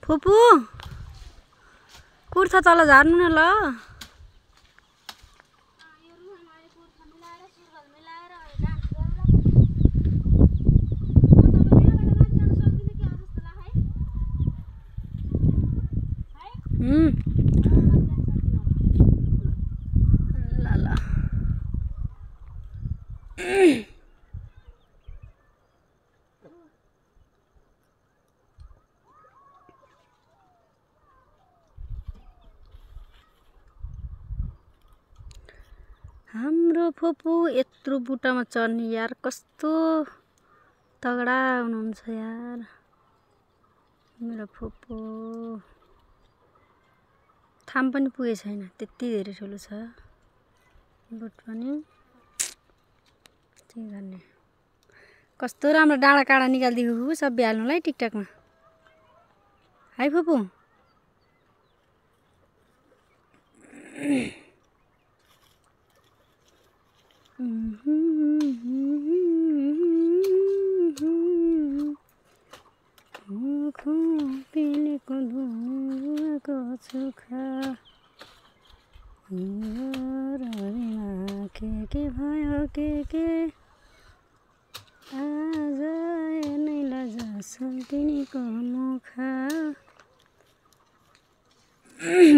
फुपू कुर्ता तल झार्नु न ल। हाम्रो फुपू यत्रो बुट्टामा चढ्ने यार, कस्तो तगडा हुनुहुन्छ यार मेरो फुपू। थाम पनि पुगे छैन, त्यति धेरै ठुलो छ बुट पनि। के गर्ने, कस्तो राम्रो डाँडा काँडा निकालिदिएको फुपू, सबै हाल्नुलाई टिकटकमा है फुपू। के भयो के आज नै लजा सकिनेको मुखा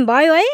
भयो है।